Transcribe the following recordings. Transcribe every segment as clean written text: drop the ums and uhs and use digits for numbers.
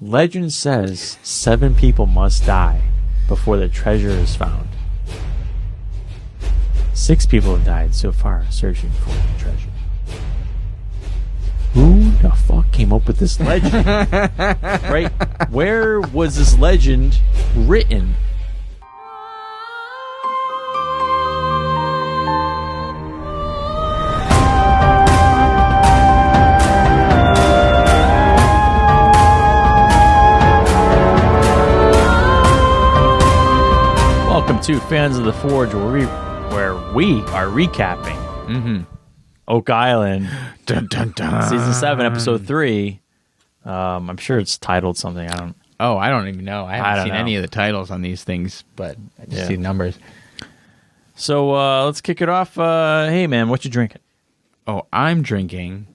Legend says 7 people must die before the treasure is found. 6 people have died so far searching for the treasure. Who the fuck came up with this legend? Right? Where was this legend written? Welcome to Fans of the Forge, where we are recapping Oak Island, dun, dun, dun. Season 7, Episode 3. I'm sure it's titled something. I don't even know. I haven't seen any of the titles on these things, but I just see numbers. So let's kick it off. Hey, man, what you drinking? Oh, I'm drinking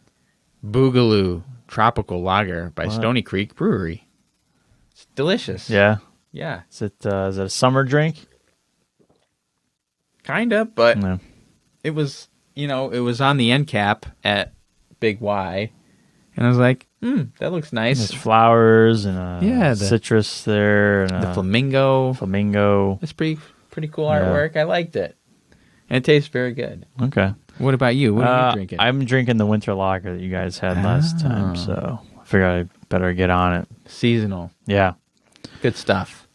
Boogaloo Tropical Lager by Stony Creek Brewery. It's delicious. Yeah? Yeah. Is it a summer drink? Kind of, but No. it was, it was on the end cap at Big Y, and I was like, that looks nice. There's flowers and the citrus there. And the flamingo. Flamingo. It's pretty cool artwork. I liked it. And it tastes very good. Okay. What about you? What are you drinking? I'm drinking the winter lager that you guys had last time, so I figured I better get on it. Seasonal. Yeah. Good stuff.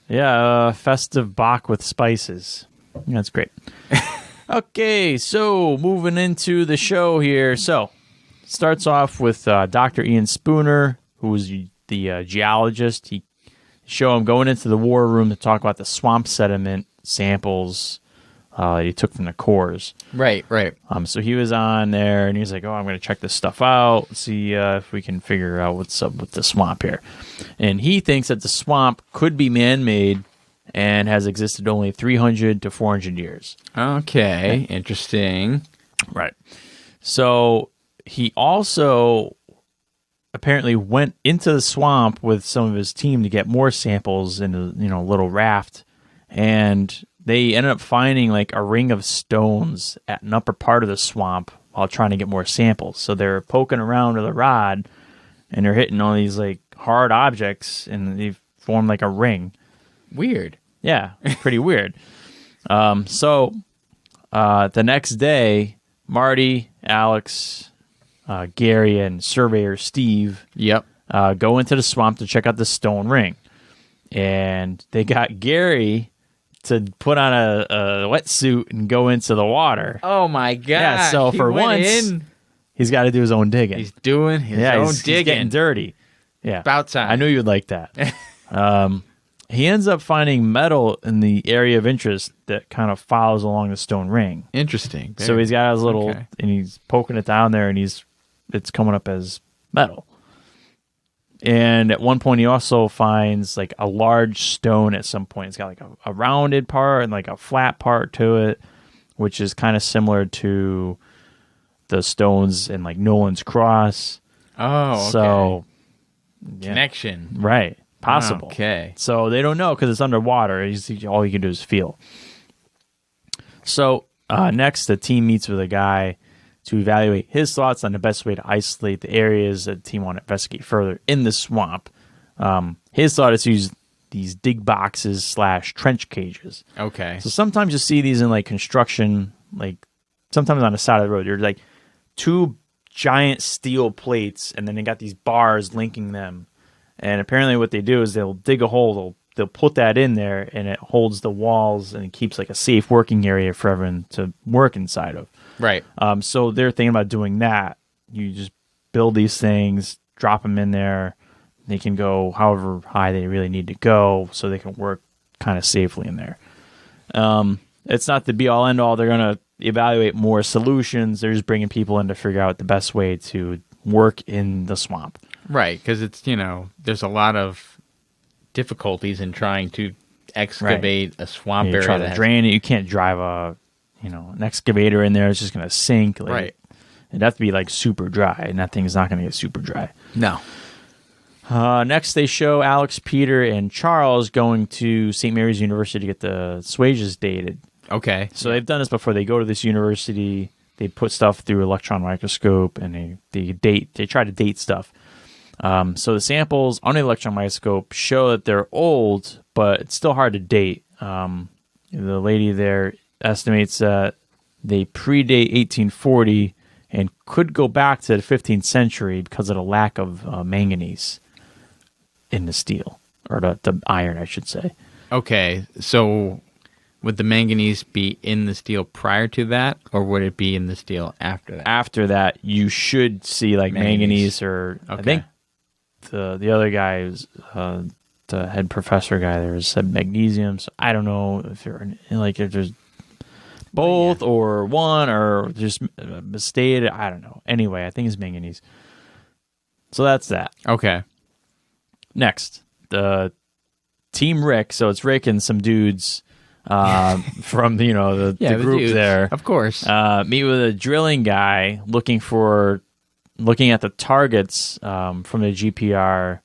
Yeah, festive Bach with spices. That's great. Okay, so moving into the show here. So, starts off with Dr. Ian Spooner, who was the geologist. He show him going into the war room to talk about the swamp sediment samples he took from the cores. Right. So he was on there, and he's like, I'm going to check this stuff out, see if we can figure out what's up with the swamp here. And he thinks that the swamp could be man-made and has existed only 300 to 400 years. Okay, interesting. Right. So he also apparently went into the swamp with some of his team to get more samples in a little raft, and they ended up finding like a ring of stones at an upper part of the swamp while trying to get more samples. So they're poking around with a rod, and they're hitting all these like hard objects, and they form like a ring. Weird. Yeah, pretty weird. So the next day, Marty, Alex, Gary, and Surveyor Steve go into the swamp to check out the stone ring. And they got Gary to put on a wetsuit and go into the water. Oh, my God. Yeah, so for once, he's got to do his own digging. He's doing his own digging. He's getting dirty. Yeah. About time. I knew you'd like that. He ends up finding metal in the area of interest that kind of follows along the stone ring. Interesting. So he's got his little, and he's poking it down there, and it's coming up as metal. And at one point, he also finds like a large stone at some point. It's got like a rounded part and like a flat part to it, which is kind of similar to the stones in like Nolan's Cross. Oh, okay. So, connection. Right. Possible. Okay. So they don't know because it's underwater. All you can do is feel. So next, the team meets with a guy to evaluate his thoughts on the best way to isolate the areas that the team want to investigate further in the swamp. His thought is to use these dig boxes / trench cages. Okay. So sometimes you see these in like construction, like sometimes on the side of the road. You're like 2 giant steel plates, and then they got these bars linking them. And apparently what they do is they'll dig a hole, they'll put that in there, and it holds the walls and it keeps like a safe working area for everyone to work inside of. Right. So they're thinking about doing that. You just build these things, drop them in there. They can go however high they really need to go so they can work kind of safely in there. It's not the be-all, end-all. They're going to evaluate more solutions. They're just bringing people in to figure out the best way to work in the swamp. Right, because it's, there's a lot of difficulties in trying to excavate a swamp area. Try to drain it. You can't drive an excavator in there. It's just going to sink. Right. It'd have to be like super dry, and that thing's not going to get super dry. No. Next, they show Alex, Peter, and Charles going to St. Mary's University to get the swages dated. Okay. So they've done this before. They go to this university. They put stuff through electron microscope, and they try to date stuff. So the samples on the electron microscope show that they're old, but it's still hard to date. The lady there estimates that they predate 1840 and could go back to the 15th century because of the lack of manganese in the steel, or the iron, I should say. Okay, so would the manganese be in the steel prior to that, or would it be in the steel after that? After that, you should see like manganese or okay. I think the other guy is the head professor guy there said magnesium. So I don't know if if there's both or one or just misstated. I don't know. Anyway, I think it's manganese. So that's that. Okay. Next, the Team Rick. So it's Rick and some dudes from the group dudes, there. Of course. Meet with a drilling guy looking at the targets from the GPR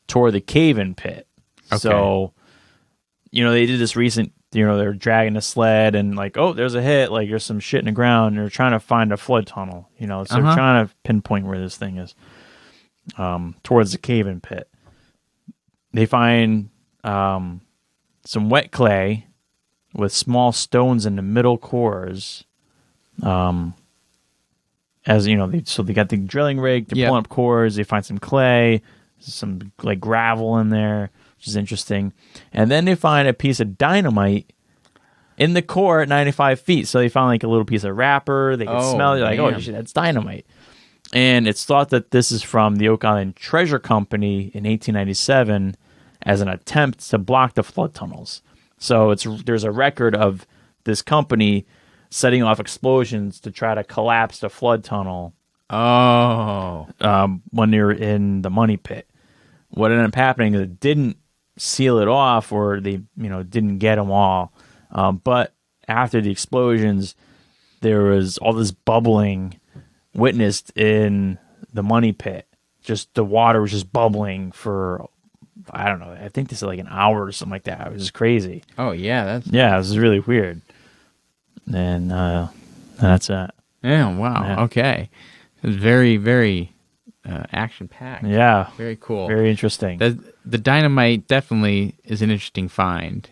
toward the cave-in pit. Okay. So, they did this recent, they're dragging a sled and like, oh, there's a hit, like there's some shit in the ground. And they're trying to find a flood tunnel, so they're trying to pinpoint where this thing is towards the cave-in pit. They find some wet clay with small stones in the middle cores. As you know, they got the drilling rig, they're pulling up cores, they find some clay, some like gravel in there, which is interesting. And then they find a piece of dynamite in the core at 95 feet. So they found like a little piece of wrapper, they could smell it, like, oh shit, that's dynamite. And it's thought that this is from the Oak Island Treasure Company in 1897 as an attempt to block the flood tunnels. So there's a record of this company setting off explosions to try to collapse the flood tunnel. Oh. When they were in the money pit. What ended up happening is it didn't seal it off, or they didn't get them all. But after the explosions, there was all this bubbling witnessed in the money pit. Just the water was just bubbling for, I don't know, I think this is like an hour or something like that. It was just crazy. Oh yeah, it was really weird. And that's that. Yeah, wow. Yeah. Okay. It was very, very action packed. Yeah. Very cool. Very interesting. The dynamite definitely is an interesting find,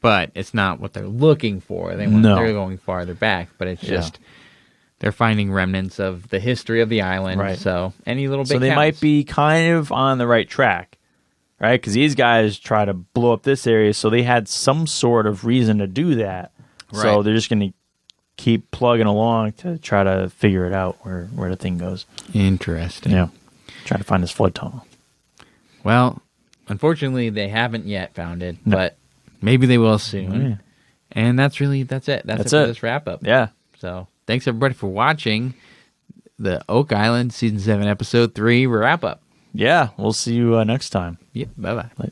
but it's not what they're looking for. They're going farther back, but it's just they're finding remnants of the history of the island. Right. So any little bit. So they might be kind of on the right track, right? Because these guys try to blow up this area, so they had some sort of reason to do that. Right. So they're just going to keep plugging along to try to figure it out where the thing goes. Interesting. Yeah. Try to find this flood tunnel. Well, unfortunately, they haven't yet found it, but maybe they will soon. Yeah. And that's it. That's it for this wrap up. Yeah. So thanks everybody for watching the Oak Island Season 7 Episode 3 wrap up. Yeah. We'll see you next time. Yep. Bye-bye. Bye.